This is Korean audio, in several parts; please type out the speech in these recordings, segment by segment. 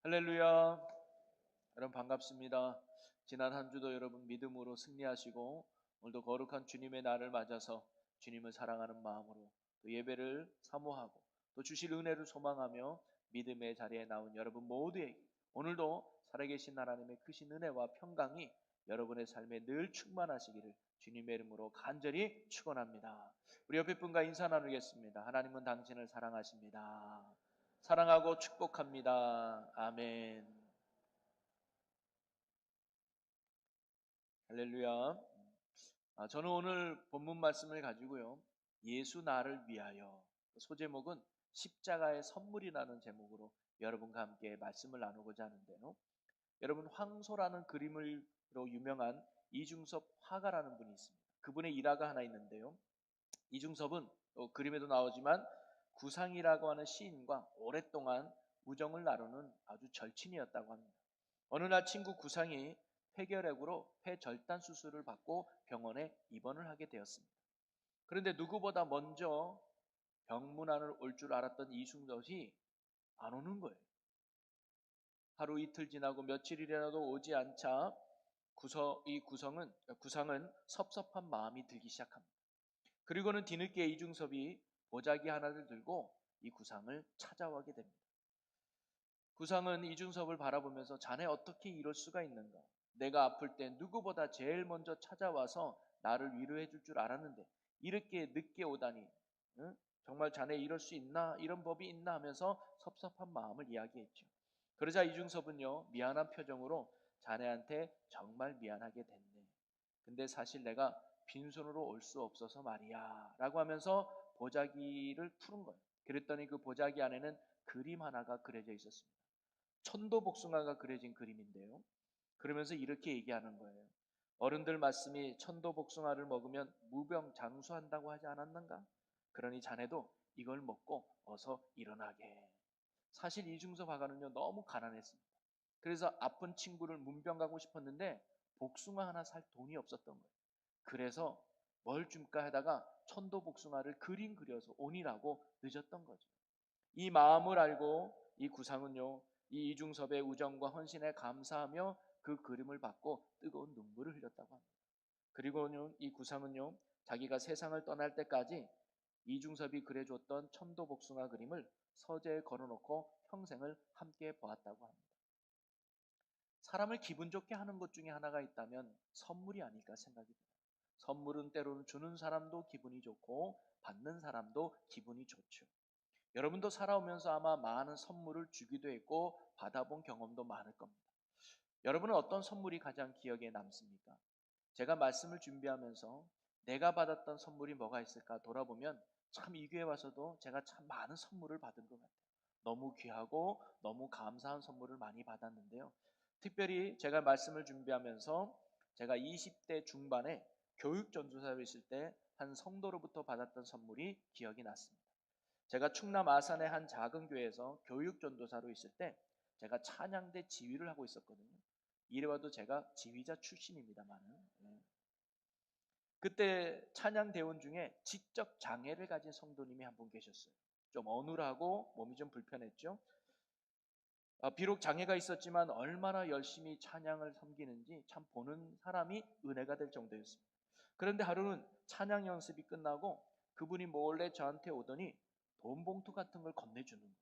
할렐루야. 여러분 반갑습니다. 지난 한 주도 여러분 믿음으로 승리하시고 오늘도 거룩한 주님의 날을 맞아서 주님을 사랑하는 마음으로 또 예배를 사모하고 또 주실 은혜를 소망하며 믿음의 자리에 나온 여러분 모두에게 오늘도 살아계신 하나님의 크신 은혜와 평강이 여러분의 삶에 늘 충만하시기를 주님의 이름으로 간절히 축원합니다. 우리 옆에 분과 인사 나누겠습니다. 하나님은 당신을 사랑하십니다. 사랑하고 축복합니다. 아멘. 할렐루야. 저는 오늘 본문 말씀을 가지고요. 예수 나를 위하여. 소제목은 십자가의 선물이라는 제목으로 여러분과 함께 말씀을 나누고자 하는데요. 여러분 황소라는 그림으로 유명한 이중섭 화가라는 분이 있습니다. 그분의 일화가 하나 있는데요. 이중섭은 그림에도 나오지만 구상이라고 하는 시인과 오랫동안 우정을 나누는 아주 절친이었다고 합니다. 어느 날 친구 구상이 폐결핵으로 폐절단 수술을 받고 병원에 입원을 하게 되었습니다. 그런데 누구보다 먼저 병문안을 올 줄 알았던 이중섭이 안 오는 거예요. 하루 이틀 지나고 며칠이라도 오지 않자 구상은 섭섭한 마음이 들기 시작합니다. 그리고는 뒤늦게 이중섭이 보자기 하나를 들고 이 구상을 찾아오게 됩니다. 구상은 이중섭을 바라보면서 자네 어떻게 이럴 수가 있는가? 내가 아플 때 누구보다 제일 먼저 찾아와서 나를 위로해 줄 줄 알았는데 이렇게 늦게 오다니, 응? 정말 자네 이럴 수 있나? 이런 법이 있나? 하면서 섭섭한 마음을 이야기했죠. 그러자 이중섭은요, 미안한 표정으로 자네한테 정말 미안하게 됐네. 근데 사실 내가 빈손으로 올 수 없어서 말이야 라고 하면서 보자기를 푸는 거예요. 그랬더니 그 보자기 안에는 그림 하나가 그려져 있었습니다. 천도복숭아가 그려진 그림인데요. 그러면서 이렇게 얘기하는 거예요. 어른들 말씀이 천도복숭아를 먹으면 무병장수한다고 하지 않았는가? 그러니 자네도 이걸 먹고 어서 일어나게. 사실 이중섭 화가는요, 너무 가난했습니다. 그래서 아픈 친구를 문병 가고 싶었는데 복숭아 하나 살 돈이 없었던 거예요. 그래서 뭘 줄까 하다가 천도복숭아를 그림 그려서 온이라고 늦었던 거죠. 이 마음을 알고 이 구상은요, 이 이중섭의 우정과 헌신에 감사하며 그 그림을 받고 뜨거운 눈물을 흘렸다고 합니다. 그리고는 이 구상은요, 자기가 세상을 떠날 때까지 이중섭이 그려줬던 천도복숭아 그림을 서재에 걸어놓고 평생을 함께 보았다고 합니다. 사람을 기분 좋게 하는 것 중에 하나가 있다면 선물이 아닐까 생각이 듭니다. 선물은 때로는 주는 사람도 기분이 좋고 받는 사람도 기분이 좋죠. 여러분도 살아오면서 아마 많은 선물을 주기도 했고 받아본 경험도 많을 겁니다. 여러분은 어떤 선물이 가장 기억에 남습니까? 제가 말씀을 준비하면서 내가 받았던 선물이 뭐가 있을까 돌아보면 참 이 교회 와서도 제가 참 많은 선물을 받은 것 같아요. 너무 귀하고 너무 감사한 선물을 많이 받았는데요. 특별히 제가 말씀을 준비하면서 제가 20대 중반에 교육전도사로 있을 때 한 성도로부터 받았던 선물이 기억이 났습니다. 제가 충남 아산의 한 작은 교회에서 교육전도사로 있을 때 제가 찬양대 지휘를 하고 있었거든요. 이래봐도 제가 지휘자 출신입니다만은. 그때 찬양 대원 중에 지적 장애를 가진 성도님이 한 분 계셨어요. 좀 어눌하고 몸이 좀 불편했죠. 비록 장애가 있었지만 얼마나 열심히 찬양을 섬기는지 참 보는 사람이 은혜가 될 정도였습니다. 그런데 하루는 찬양 연습이 끝나고 그분이 몰래 저한테 오더니 돈 봉투 같은 걸 건네주는 거예요.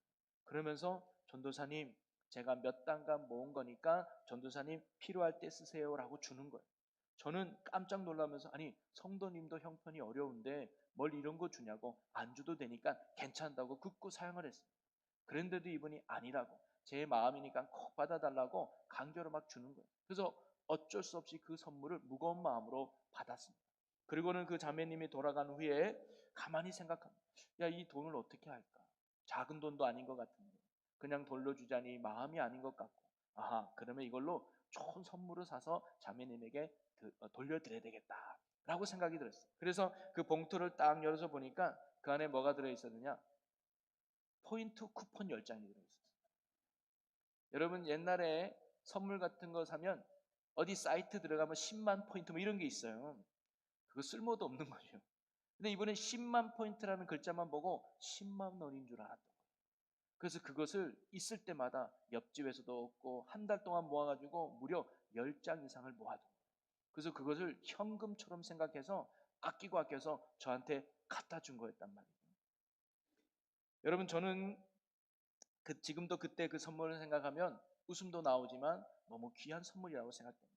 그러면서 전도사님, 제가 몇 단간 모은 거니까 전도사님 필요할 때 쓰세요라고 주는 거예요. 저는 깜짝 놀라면서 아니 성도님도 형편이 어려운데 뭘 이런 거 주냐고 안 줘도 되니까 괜찮다고 굳고 사양을 했어요. 그런데도 이분이 아니라고 제 마음이니까 꼭 받아달라고 강제로 막 주는 거예요. 그래서 어쩔 수 없이 그 선물을 무거운 마음으로 받았습니다. 그리고는 그 자매님이 돌아간 후에 가만히 생각합니다. 야, 이 돈을 어떻게 할까? 작은 돈도 아닌 것 같은데 그냥 돌려주자니 마음이 아닌 것 같고 아하, 그러면 이걸로 좋은 선물을 사서 자매님에게 돌려드려야 되겠다 라고 생각이 들었어요. 그래서 그 봉투를 딱 열어서 보니까 그 안에 뭐가 들어있었느냐, 포인트 쿠폰 10장이 들어있었어요. 여러분 옛날에 선물 같은 거 사면 어디 사이트 들어가면 10만 포인트 뭐 이런 게 있어요. 그거 쓸모도 없는 거죠. 근데 이번엔 10만 포인트라는 글자만 보고 10만 원인 줄 알았던 거예요. 그래서 그것을 있을 때마다 옆집에서도 얻고 한 달 동안 모아가지고 무려 10장 이상을 모아둔 거예요. 그래서 그것을 현금처럼 생각해서 아끼고 아껴서 저한테 갖다 준 거였단 말이에요. 여러분, 저는 지금도 그때 그 선물을 생각하면 웃음도 나오지만 너무 귀한 선물이라고 생각됩니다.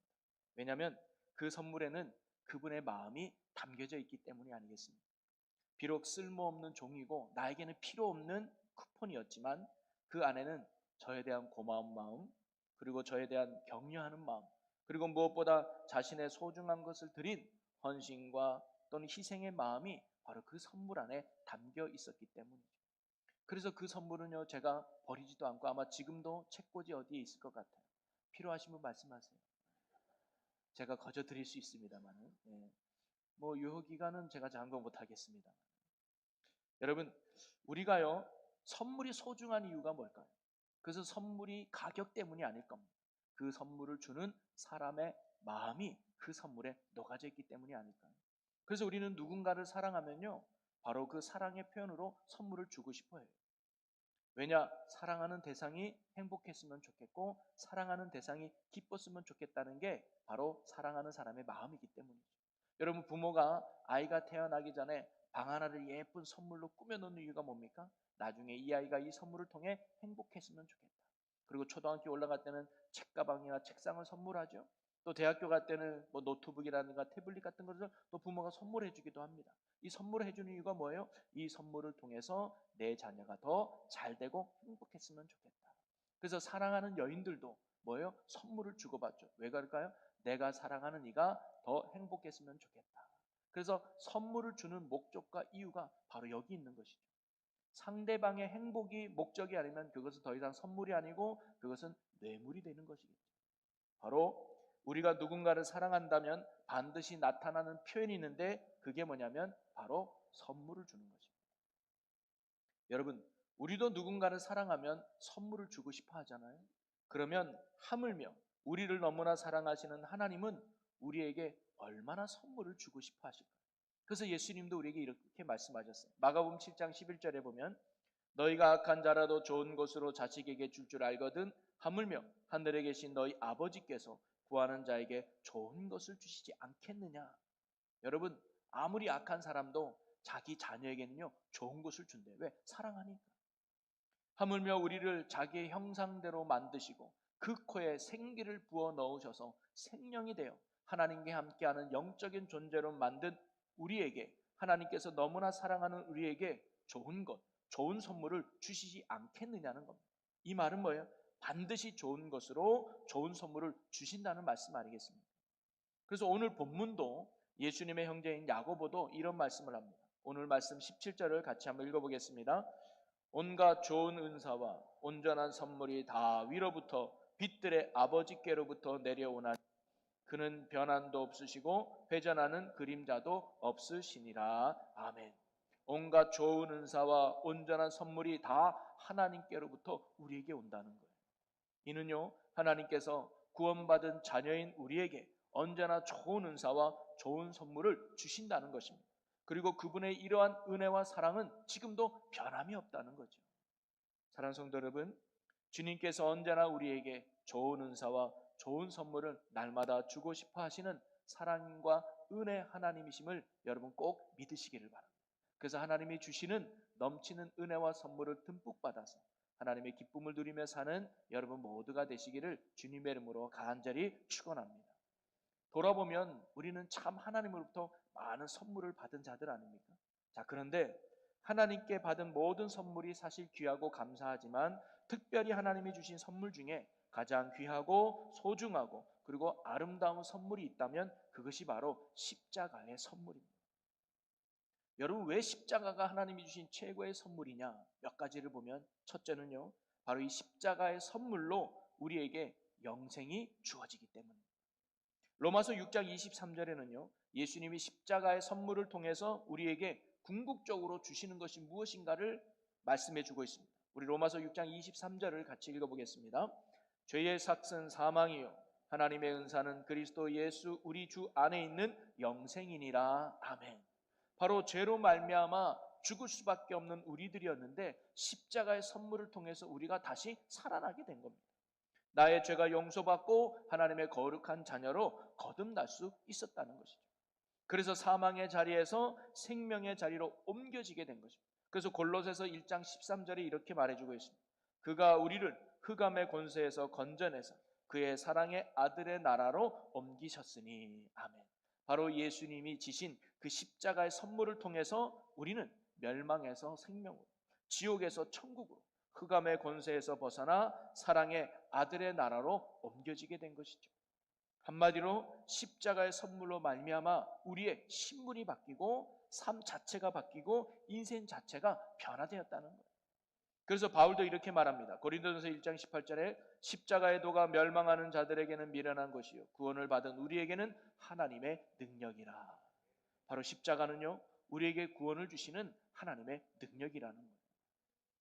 왜냐하면 그 선물에는 그분의 마음이 담겨져 있기 때문이 아니겠습니까? 비록 쓸모없는 종이고 나에게는 필요 없는 쿠폰이었지만 그 안에는 저에 대한 고마운 마음, 그리고 저에 대한 격려하는 마음, 그리고 무엇보다 자신의 소중한 것을 드린 헌신과 또는 희생의 마음이 바로 그 선물 안에 담겨 있었기 때문이죠. 그래서 그 선물은요, 제가 버리지도 않고 아마 지금도 책꽂이 어디에 있을 것 같아요. 필요하신 분 말씀하세요. 제가 거저 드릴 수 있습니다만은, 뭐 유효 기간은 제가 장담 못 하겠습니다. 여러분, 우리가요, 선물이 소중한 이유가 뭘까요? 그래서 선물이 가격 때문이 아닐 겁니다. 그 선물을 주는 사람의 마음이 그 선물에 녹아져 있기 때문이 아닐까요? 그래서 우리는 누군가를 사랑하면요, 바로 그 사랑의 표현으로 선물을 주고 싶어 해요. 왜냐? 사랑하는 대상이 행복했으면 좋겠고 사랑하는 대상이 기뻤으면 좋겠다는 게 바로 사랑하는 사람의 마음이기 때문이죠. 여러분, 부모가 아이가 태어나기 전에 방 하나를 예쁜 선물로 꾸며놓는 이유가 뭡니까? 나중에 이 아이가 이 선물을 통해 행복했으면 좋겠다. 그리고 초등학교 올라갈 때는 책가방이나 책상을 선물하죠. 또 대학교 갈 때는 뭐 노트북이라든가 태블릿 같은 것을 또 부모가 선물해 주기도 합니다. 이 선물을 해주는 이유가 뭐예요? 이 선물을 통해서 내 자녀가 더 잘되고 행복했으면 좋겠다. 그래서 사랑하는 여인들도 뭐예요? 선물을 주고받죠. 왜 그럴까요? 내가 사랑하는 이가 더 행복했으면 좋겠다. 그래서 선물을 주는 목적과 이유가 바로 여기 있는 것이죠. 상대방의 행복이 목적이 아니면 그것은 더 이상 선물이 아니고 그것은 뇌물이 되는 것이겠죠. 바로 우리가 누군가를 사랑한다면 반드시 나타나는 표현이 있는데 그게 뭐냐면 바로 선물을 주는 것입니다. 여러분, 우리도 누군가를 사랑하면 선물을 주고 싶어 하잖아요. 그러면 하물며 우리를 너무나 사랑하시는 하나님은 우리에게 얼마나 선물을 주고 싶어 하실까요? 그래서 예수님도 우리에게 이렇게 말씀하셨어요. 마가복음 7장 11절에 보면 너희가 악한 자라도 좋은 것으로 자식에게 줄 줄 알거든 하물며 하늘에 계신 너희 아버지께서 구하는 자에게 좋은 것을 주시지 않겠느냐. 여러분, 아무리 악한 사람도 자기 자녀에게는요 좋은 것을 준대요. 왜? 사랑하니까. 하물며 우리를 자기의 형상대로 만드시고 그 코에 생기를 부어 넣으셔서 생명이 되어 하나님께 함께하는 영적인 존재로 만든 우리에게 하나님께서 너무나 사랑하는 우리에게 좋은 것, 좋은 선물을 주시지 않겠느냐는 겁니다. 이 말은 뭐예요? 반드시 좋은 것으로 좋은 선물을 주신다는 말씀 아니겠습니까? 그래서 오늘 본문도 예수님의 형제인 야고보도 이런 말씀을 합니다. 오늘 말씀 17절을 같이 한번 읽어보겠습니다. 온갖 좋은 은사와 온전한 선물이 다 위로부터 빛들의 아버지께로부터 내려오나니 그는 변함도 없으시고 회전하는 그림자도 없으시니라. 아멘. 온갖 좋은 은사와 온전한 선물이 다 하나님께로부터 우리에게 온다는 거예요. 이는요, 하나님께서 구원받은 자녀인 우리에게 언제나 좋은 은사와 좋은 선물을 주신다는 것입니다. 그리고 그분의 이러한 은혜와 사랑은 지금도 변함이 없다는 거죠. 사랑하는 성도 여러분, 주님께서 언제나 우리에게 좋은 은사와 좋은 선물을 날마다 주고 싶어 하시는 사랑과 은혜 하나님이심을 여러분 꼭 믿으시기를 바랍니다. 그래서 하나님이 주시는 넘치는 은혜와 선물을 듬뿍 받아서 하나님의 기쁨을 누리며 사는 여러분 모두가 되시기를 주님의 이름으로 간절히 축원합니다. 돌아보면 우리는 참 하나님으로부터 많은 선물을 받은 자들 아닙니까? 자, 그런데 하나님께 받은 모든 선물이 사실 귀하고 감사하지만 특별히 하나님이 주신 선물 중에 가장 귀하고 소중하고 그리고 아름다운 선물이 있다면 그것이 바로 십자가의 선물입니다. 여러분, 왜 십자가가 하나님이 주신 최고의 선물이냐? 몇 가지를 보면 첫째는요, 바로 이 십자가의 선물로 우리에게 영생이 주어지기 때문입니다. 로마서 6장 23절에는요, 예수님이 십자가의 선물을 통해서 우리에게 궁극적으로 주시는 것이 무엇인가를 말씀해 주고 있습니다. 우리 로마서 6장 23절을 같이 읽어보겠습니다. 죄의 삭은 사망이요 하나님의 은사는 그리스도 예수 우리 주 안에 있는 영생이니라. 아멘. 바로 죄로 말미암아 죽을 수밖에 없는 우리들이었는데 십자가의 선물을 통해서 우리가 다시 살아나게 된 겁니다. 나의 죄가 용서받고 하나님의 거룩한 자녀로 거듭날 수 있었다는 것이죠. 그래서 사망의 자리에서 생명의 자리로 옮겨지게 된 것입니다. 그래서 골로새서 1장 13절에 이렇게 말해주고 있습니다. 그가 우리를 흑암의 권세에서 건져내서 그의 사랑의 아들의 나라로 옮기셨으니. 아멘. 바로 예수님이 지신 그 십자가의 선물을 통해서 우리는 멸망에서 생명으로, 지옥에서 천국으로, 흑암의 권세에서 벗어나 사랑의 아들의 나라로 옮겨지게 된 것이죠. 한마디로 십자가의 선물로 말미암아 우리의 신분이 바뀌고 삶 자체가 바뀌고 인생 자체가 변화되었다는 거예요. 그래서 바울도 이렇게 말합니다. 고린도전서 1장 18절에 십자가의 도가 멸망하는 자들에게는 미련한 것이요 구원을 받은 우리에게는 하나님의 능력이라. 바로 십자가는요, 우리에게 구원을 주시는 하나님의 능력이라는 거예요.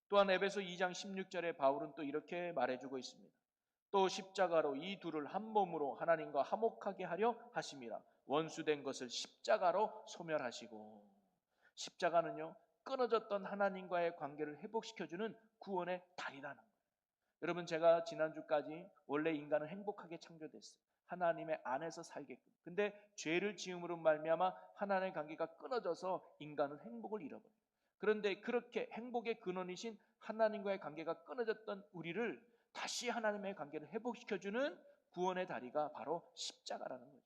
또한 에베소 2장 16절에 바울은 또 이렇게 말해주고 있습니다. 또 십자가로 이 둘을 한 몸으로 하나님과 화목하게 하려 하심이라. 원수된 것을 십자가로 소멸하시고. 십자가는요, 끊어졌던 하나님과의 관계를 회복시켜주는 구원의 다리라는 거예요. 여러분, 제가 지난주까지 원래 인간은 행복하게 창조됐어요. 하나님의 안에서 살게끔. 근데 죄를 지음으로 말미암아 하나님의 관계가 끊어져서 인간은 행복을 잃어버려요. 그런데 그렇게 행복의 근원이신 하나님과의 관계가 끊어졌던 우리를 다시 하나님의 관계를 회복시켜주는 구원의 다리가 바로 십자가라는 거죠.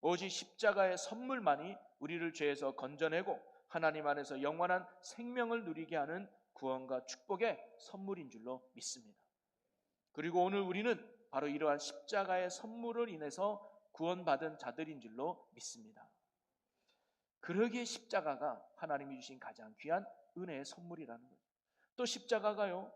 오직 십자가의 선물만이 우리를 죄에서 건져내고 하나님 안에서 영원한 생명을 누리게 하는 구원과 축복의 선물인 줄로 믿습니다. 그리고 오늘 우리는 바로 이러한 십자가의 선물을 인해서 구원받은 자들인 줄로 믿습니다. 그러기에 십자가가 하나님이 주신 가장 귀한 은혜의 선물이라는 거예요. 또 십자가가요,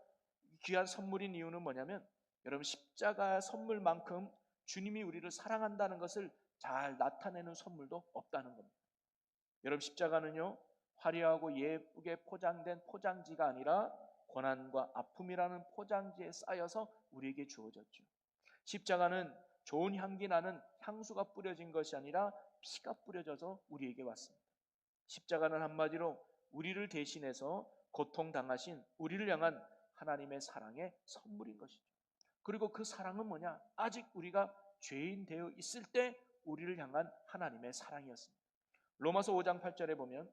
귀한 선물인 이유는 뭐냐면, 여러분, 십자가 선물만큼 주님이 우리를 사랑한다는 것을 잘 나타내는 선물도 없다는 겁니다. 여러분, 십자가는요, 화려하고 예쁘게 포장된 포장지가 아니라 고난과 아픔이라는 포장지에 쌓여서 우리에게 주어졌죠. 십자가는 좋은 향기 나는 향수가 뿌려진 것이 아니라 피가 뿌려져서 우리에게 왔습니다. 십자가는 한마디로 우리를 대신해서 고통당하신 우리를 향한 하나님의 사랑의 선물인 것이죠. 그리고 그 사랑은 뭐냐? 아직 우리가 죄인 되어 있을 때 우리를 향한 하나님의 사랑이었습니다. 로마서 5장 8절에 보면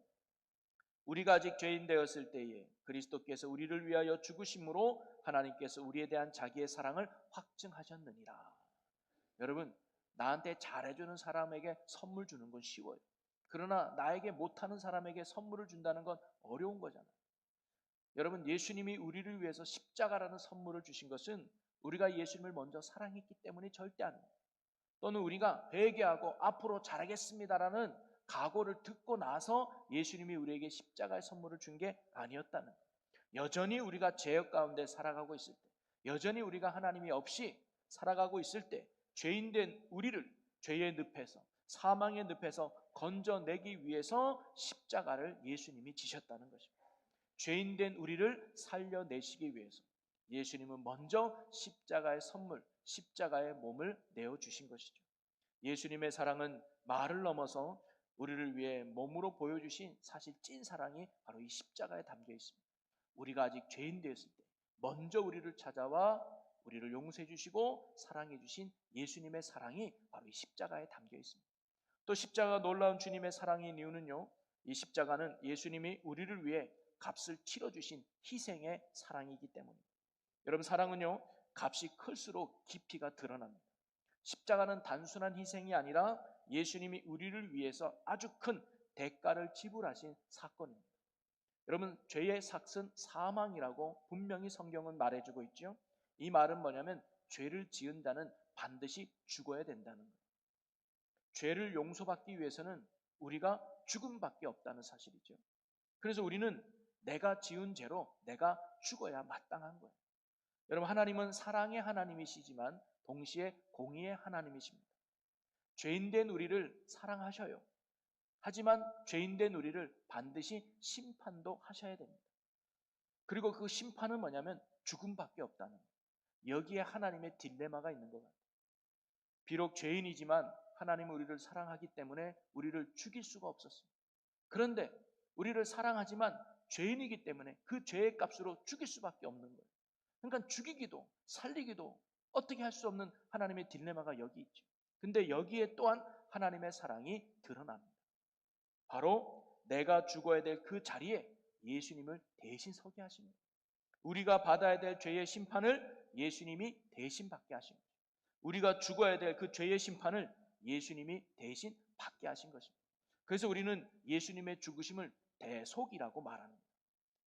우리가 아직 죄인 되었을 때에 그리스도께서 우리를 위하여 죽으심으로 하나님께서 우리에 대한 자기의 사랑을 확증하셨느니라. 여러분, 나한테 잘해주는 사람에게 선물 주는 건 쉬워요. 그러나 나에게 못하는 사람에게 선물을 준다는 건 어려운 거잖아요. 여러분, 예수님이 우리를 위해서 십자가라는 선물을 주신 것은 우리가 예수님을 먼저 사랑했기 때문이 절대 아닙니다. 또는 우리가 회개하고 앞으로 잘하겠습니다라는 각오를 듣고 나서 예수님이 우리에게 십자가의 선물을 준 게 아니었다는 거예요. 여전히 우리가 죄악 가운데 살아가고 있을 때, 여전히 우리가 하나님이 없이 살아가고 있을 때 죄인된 우리를 죄의 늪에서, 사망의 늪에서 건져내기 위해서 십자가를 예수님이 지셨다는 것입니다. 죄인된 우리를 살려내시기 위해서 예수님은 먼저 십자가의 선물, 십자가의 몸을 내어주신 것이죠. 예수님의 사랑은 말을 넘어서 우리를 위해 몸으로 보여주신 사실 찐 사랑이 바로 이 십자가에 담겨 있습니다. 우리가 아직 죄인 되었을 때 먼저 우리를 찾아와 우리를 용서해 주시고 사랑해 주신 예수님의 사랑이 바로 이 십자가에 담겨 있습니다. 또 십자가가 놀라운 주님의 사랑인 이유는요, 이 십자가는 예수님이 우리를 위해 값을 치러주신 희생의 사랑이기 때문입니다. 여러분, 사랑은요, 값이 클수록 깊이가 드러납니다. 십자가는 단순한 희생이 아니라 예수님이 우리를 위해서 아주 큰 대가를 지불하신 사건입니다. 여러분, 죄의 삭은 사망이라고 분명히 성경은 말해주고 있죠. 이 말은 뭐냐면 죄를 지은 자는 반드시 죽어야 된다는 거예요. 죄를 용서받기 위해서는 우리가 죽음밖에 없다는 사실이죠. 그래서 우리는 내가 지은 죄로 내가 죽어야 마땅한 거예요. 여러분, 하나님은 사랑의 하나님이시지만 동시에 공의의 하나님이십니다. 죄인된 우리를 사랑하셔요. 하지만 죄인된 우리를 반드시 심판도 하셔야 됩니다. 그리고 그 심판은 뭐냐면 죽음밖에 없다는 거예요. 여기에 하나님의 딜레마가 있는 것 같아요. 비록 죄인이지만 하나님은 우리를 사랑하기 때문에 우리를 죽일 수가 없었습니다. 그런데 우리를 사랑하지만 죄인이기 때문에 그 죄의 값으로 죽일 수밖에 없는 거예요. 그러니까 죽이기도 살리기도 어떻게 할 수 없는 하나님의 딜레마가 여기 있죠. 근데 여기에 또한 하나님의 사랑이 드러납니다. 바로 내가 죽어야 될 그 자리에 예수님을 대신 서게 하십니다. 우리가 받아야 될 죄의 심판을 예수님이 대신 받게 하신 거예요. 우리가 죽어야 될 그 죄의 심판을 예수님이 대신 받게 하신 것입니다. 그래서 우리는 예수님의 죽으심을 대속이라고 말합니다.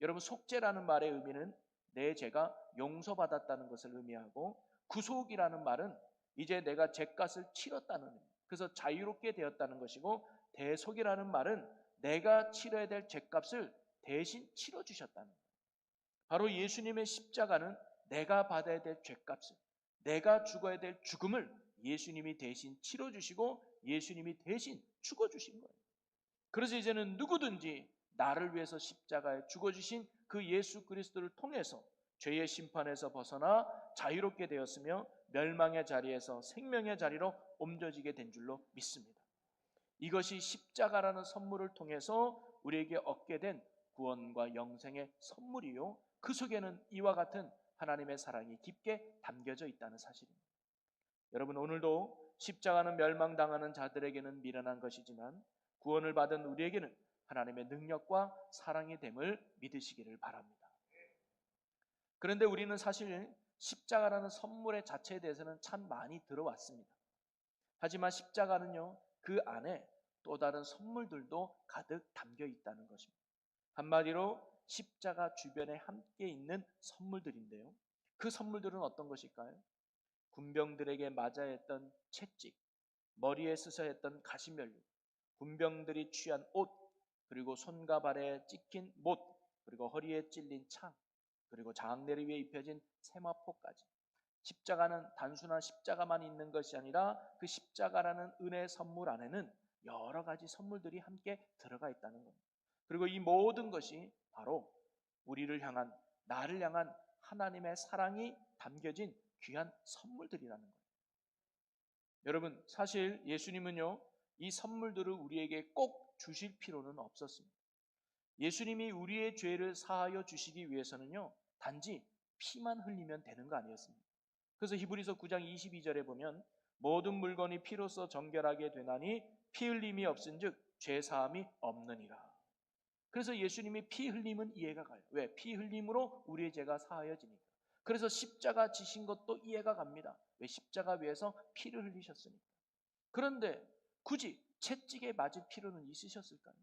여러분, 속죄라는 말의 의미는 내 죄가 용서받았다는 것을 의미하고, 구속이라는 말은 이제 내가 죄값을 치렀다는 의미, 그래서 자유롭게 되었다는 것이고, 대속이라는 말은 내가 치러야 될 죄값을 대신 치러주셨다는 거예요. 바로 예수님의 십자가는 내가 받아야 될 죄값을, 내가 죽어야 될 죽음을 예수님이 대신 치러주시고 예수님이 대신 죽어주신 거예요. 그래서 이제는 누구든지 나를 위해서 십자가에 죽어주신 그 예수 그리스도를 통해서 죄의 심판에서 벗어나 자유롭게 되었으며 멸망의 자리에서 생명의 자리로 옮겨지게 된 줄로 믿습니다. 이것이 십자가라는 선물을 통해서 우리에게 얻게 된 구원과 영생의 선물이요, 그 속에는 이와 같은 하나님의 사랑이 깊게 담겨져 있다는 사실입니다. 여러분, 오늘도 십자가는 멸망당하는 자들에게는 미련한 것이지만 구원을 받은 우리에게는 하나님의 능력과 사랑이 됨을 믿으시기를 바랍니다. 그런데 우리는 사실 십자가라는 선물의 자체에 대해서는 참 많이 들어왔습니다. 하지만 십자가는요, 그 안에 또 다른 선물들도 가득 담겨 있다는 것입니다. 한마디로 십자가 주변에 함께 있는 선물들인데요, 그 선물들은 어떤 것일까요? 군병들에게 맞아야 했던 채찍, 머리에 쓰셔야 했던 가시면류, 군병들이 취한 옷, 그리고 손과 발에 찍힌 못, 그리고 허리에 찔린 창, 그리고 장례를 위해 입혀진 세마포까지. 십자가는 단순한 십자가만 있는 것이 아니라 그 십자가라는 은혜의 선물 안에는 여러 가지 선물들이 함께 들어가 있다는 겁니다. 그리고 이 모든 것이 바로 우리를 향한, 나를 향한 하나님의 사랑이 담겨진 귀한 선물들이라는 거예요. 여러분, 사실 예수님은요, 이 선물들을 우리에게 꼭 주실 필요는 없었습니다. 예수님이 우리의 죄를 사하여 주시기 위해서는요, 단지 피만 흘리면 되는 거 아니었습니까? 그래서 히브리서 9장 22절에 보면 모든 물건이 피로써 정결하게 되나니 피 흘림이 없은즉 죄 사함이 없느니라. 그래서 예수님이 피 흘림은 이해가 가요. 왜? 피 흘림으로 우리의 죄가 사하여지니까. 그래서 십자가 지신 것도 이해가 갑니다. 왜? 십자가 위에서 피를 흘리셨으니까. 그런데 굳이 채찍에 맞을 필요는 있으셨을까요?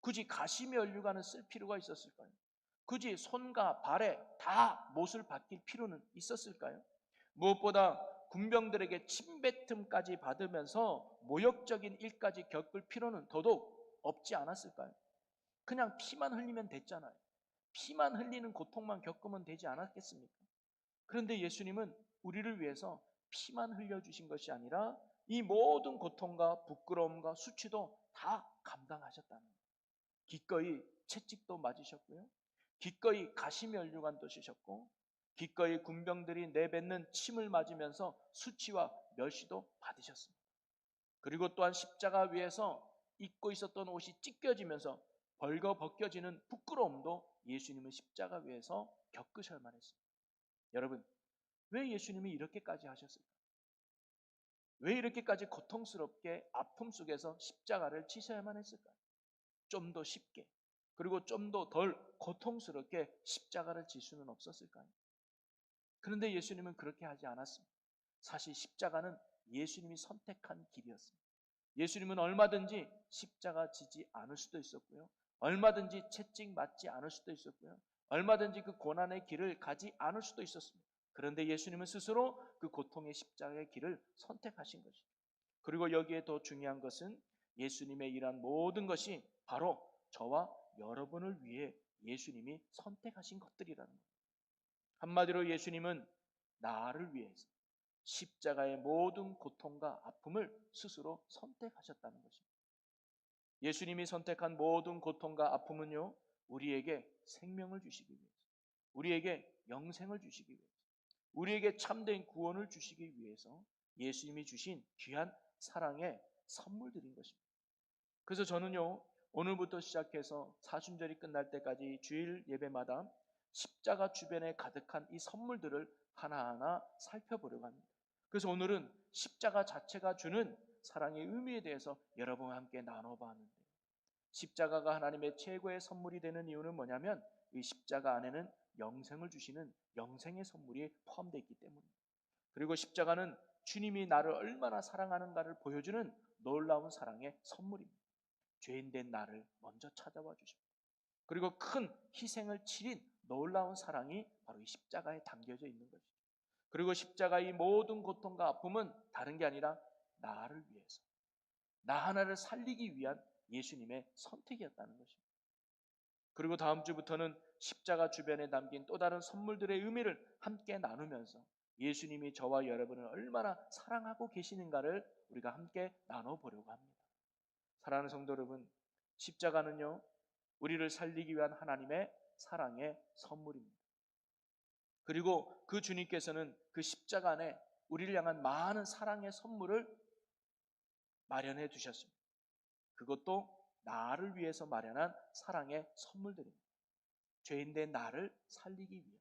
굳이 가시면류관을 쓸 필요가 있었을까요? 굳이 손과 발에 다 못을 박힐 필요는 있었을까요? 무엇보다 군병들에게 침뱉음까지 받으면서 모욕적인 일까지 겪을 필요는 더더욱 없지 않았을까요? 그냥 피만 흘리면 됐잖아요. 피만 흘리는 고통만 겪으면 되지 않았겠습니까? 그런데 예수님은 우리를 위해서 피만 흘려주신 것이 아니라 이 모든 고통과 부끄러움과 수치도 다 감당하셨다는 거예요. 기꺼이 채찍도 맞으셨고요, 기꺼이 가시면류관도 쓰셨고, 기꺼이 군병들이 내뱉는 침을 맞으면서 수치와 멸시도 받으셨습니다. 그리고 또한 십자가 위에서 입고 있었던 옷이 찢겨지면서 벌거벗겨지는 부끄러움도 예수님은 십자가 위에서 겪으셔야만 했습니다. 여러분, 왜 예수님이 이렇게까지 하셨을까요? 왜 이렇게까지 고통스럽게 아픔 속에서 십자가를 지셔야만 했을까요? 좀 더 쉽게, 그리고 좀 더 덜 고통스럽게 십자가를 질 수는 없었을까요? 그런데 예수님은 그렇게 하지 않았습니다. 사실 십자가는 예수님이 선택한 길이었습니다. 예수님은 얼마든지 십자가 지지 않을 수도 있었고요, 얼마든지 채찍 맞지 않을 수도 있었고요, 얼마든지 그 고난의 길을 가지 않을 수도 있었습니다. 그런데 예수님은 스스로 그 고통의 십자가의 길을 선택하신 것이죠. 그리고 여기에 더 중요한 것은 예수님의 일한 모든 것이 바로 저와 여러분을 위해 예수님이 선택하신 것들이라는 거예요. 한마디로 예수님은 나를 위해서 십자가의 모든 고통과 아픔을 스스로 선택하셨다는 것입니다. 예수님이 선택한 모든 고통과 아픔은요, 우리에게 생명을 주시기 위해서, 우리에게 영생을 주시기 위해서, 우리에게 참된 구원을 주시기 위해서 예수님이 주신 귀한 사랑의 선물들인 것입니다. 그래서 저는요, 오늘부터 시작해서 사순절이 끝날 때까지 주일 예배마다 십자가 주변에 가득한 이 선물들을 하나하나 살펴보려고 합니다. 그래서 오늘은 십자가 자체가 주는 사랑의 의미에 대해서 여러분과 함께 나눠봤는데, 십자가가 하나님의 최고의 선물이 되는 이유는 뭐냐면 이 십자가 안에는 영생을 주시는 영생의 선물이 포함되어 있기 때문입니다. 그리고 십자가는 주님이 나를 얼마나 사랑하는가를 보여주는 놀라운 사랑의 선물입니다. 죄인된 나를 먼저 찾아와 주십니다. 그리고 큰 희생을 치린 놀라운 사랑이 바로 이 십자가에 담겨져 있는 것이죠. 그리고 십자가의 모든 고통과 아픔은 다른 게 아니라 나를 위해서, 나 하나를 살리기 위한 예수님의 선택이었다는 것입니다. 그리고 다음 주부터는 십자가 주변에 담긴 또 다른 선물들의 의미를 함께 나누면서 예수님이 저와 여러분을 얼마나 사랑하고 계시는가를 우리가 함께 나눠보려고 합니다. 사랑하는 성도 여러분, 십자가는요, 우리를 살리기 위한 하나님의 사랑의 선물입니다. 그리고 그 주님께서는 그 십자가 안에 우리를 향한 많은 사랑의 선물을 마련해 두셨습니다. 그것도 나를 위해서 마련한 사랑의 선물들입니다. 죄인된 나를 살리기 위해,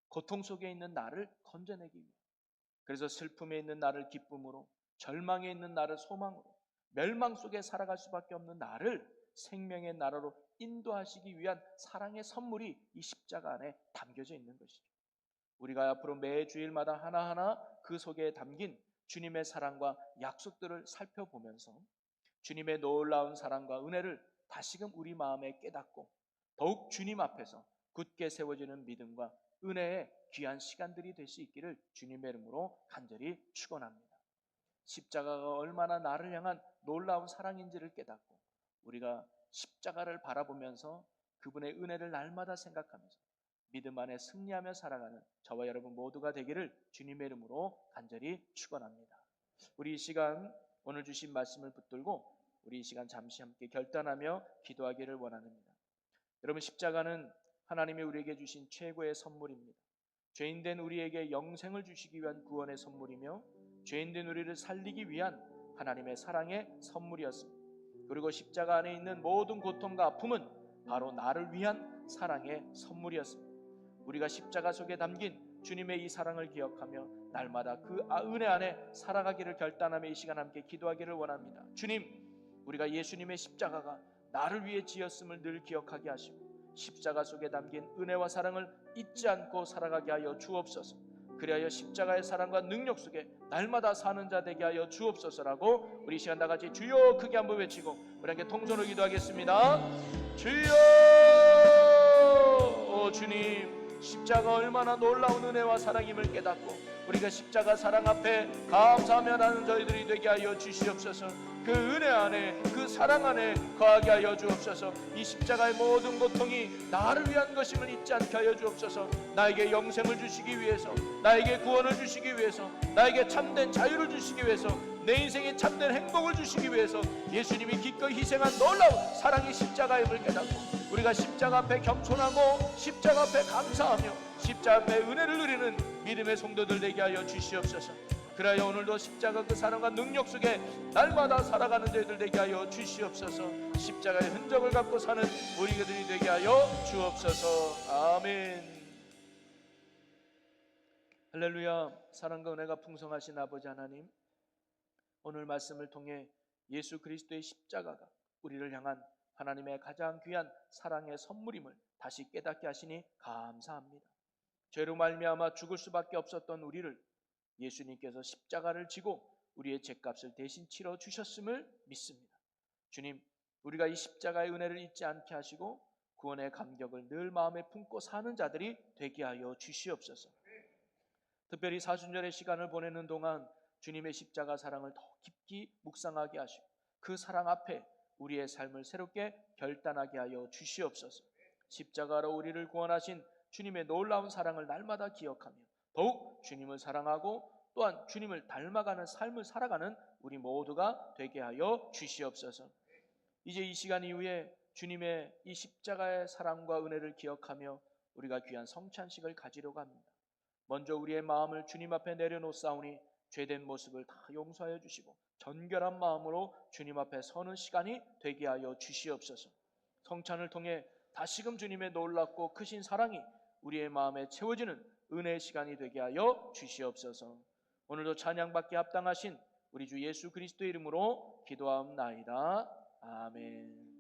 고통 속에 있는 나를 건져내기 위해, 그래서 슬픔에 있는 나를 기쁨으로, 절망에 있는 나를 소망으로, 멸망 속에 살아갈 수밖에 없는 나를 생명의 나라로 인도하시기 위한 사랑의 선물이 이 십자가 안에 담겨져 있는 것이죠. 우리가 앞으로 매 주일마다 하나하나 그 속에 담긴 주님의 사랑과 약속들을 살펴보면서 주님의 놀라운 사랑과 은혜를 다시금 우리 마음에 깨닫고 더욱 주님 앞에서 굳게 세워지는 믿음과 은혜의 귀한 시간들이 될 수 있기를 주님의 이름으로 간절히 축원합니다. 십자가가 얼마나 나를 향한 놀라운 사랑인지를 깨닫고 우리가 십자가를 바라보면서 그분의 은혜를 날마다 생각하면서 믿음 안에 승리하며 살아가는 저와 여러분 모두가 되기를 주님의 이름으로 간절히 축원합니다. 우리 이 시간 오늘 주신 말씀을 붙들고 우리 이 시간 잠시 함께 결단하며 기도하기를 원합니다. 여러분, 십자가는 하나님이 우리에게 주신 최고의 선물입니다. 죄인된 우리에게 영생을 주시기 위한 구원의 선물이며 죄인된 우리를 살리기 위한 하나님의 사랑의 선물이었습니다. 그리고 십자가 안에 있는 모든 고통과 아픔은 바로 나를 위한 사랑의 선물이었습니다. 우리가 십자가 속에 담긴 주님의 이 사랑을 기억하며 날마다 그 은혜 안에 살아가기를 결단하며 이 시간 함께 기도하기를 원합니다. 주님, 우리가 예수님의 십자가가 나를 위해 지었음을 늘 기억하게 하시고 십자가 속에 담긴 은혜와 사랑을 잊지 않고 살아가게 하여 주옵소서. 그리하여 십자가의 사랑과 능력 속에 날마다 사는 자 되게 하여 주옵소서라고 우리 이 시간 다 같이 주여 크게 한번 외치고 우리 함께 통성으로 기도하겠습니다. 주여! 오 주님, 십자가 얼마나 놀라운 은혜와 사랑임을 깨닫고 우리가 십자가 사랑 앞에 감사하며 나는 저희들이 되게 하여 주시옵소서. 그 은혜 안에, 그 사랑 안에 거하게 하여 주옵소서. 이 십자가의 모든 고통이 나를 위한 것임을 잊지 않게 하여 주옵소서. 나에게 영생을 주시기 위해서, 나에게 구원을 주시기 위해서, 나에게 참된 자유를 주시기 위해서, 내 인생에 참된 행복을 주시기 위해서 예수님이 기꺼이 희생한 놀라운 사랑의 십자가임을 깨닫고 우리가 십자가 앞에 겸손하고 십자가 앞에 감사하며 십자가 앞에 은혜를 누리는 믿음의 성도들 되게 하여 주시옵소서. 그래야 오늘도 십자가 그 사랑과 능력 속에 날마다 살아가는 저희들 되게 하여 주시옵소서. 십자가의 흔적을 갖고 사는 우리들이 되게 하여 주옵소서. 아멘. 할렐루야. 사랑과 은혜가 풍성하신 아버지 하나님, 오늘 말씀을 통해 예수 그리스도의 십자가가 우리를 향한 하나님의 가장 귀한 사랑의 선물임을 다시 깨닫게 하시니 감사합니다. 죄로 말미암아 죽을 수밖에 없었던 우리를 예수님께서 십자가를 지고 우리의 죄값을 대신 치러 주셨음을 믿습니다. 주님, 우리가 이 십자가의 은혜를 잊지 않게 하시고 구원의 감격을 늘 마음에 품고 사는 자들이 되게 하여 주시옵소서. 특별히 사순절의 시간을 보내는 동안 주님의 십자가 사랑을 더 깊이 묵상하게 하시고 그 사랑 앞에 우리의 삶을 새롭게 결단하게 하여 주시옵소서. 십자가로 우리를 구원하신 주님의 놀라운 사랑을 날마다 기억하며 더욱 주님을 사랑하고 또한 주님을 닮아가는 삶을 살아가는 우리 모두가 되게 하여 주시옵소서. 이제 이 시간 이후에 주님의 이 십자가의 사랑과 은혜를 기억하며 우리가 귀한 성찬식을 가지려고 합니다. 먼저 우리의 마음을 주님 앞에 내려놓사오니 죄된 모습을 다 용서하여 주시고 전결한 마음으로 주님 앞에 서는 시간이 되게 하여 주시옵소서. 성찬을 통해 다시금 주님의 놀랍고 크신 사랑이 우리의 마음에 채워지는 은혜의 시간이 되게 하여 주시옵소서. 오늘도 찬양받기 합당하신 우리 주 예수 그리스도의 이름으로 기도하옵나이다. 아멘.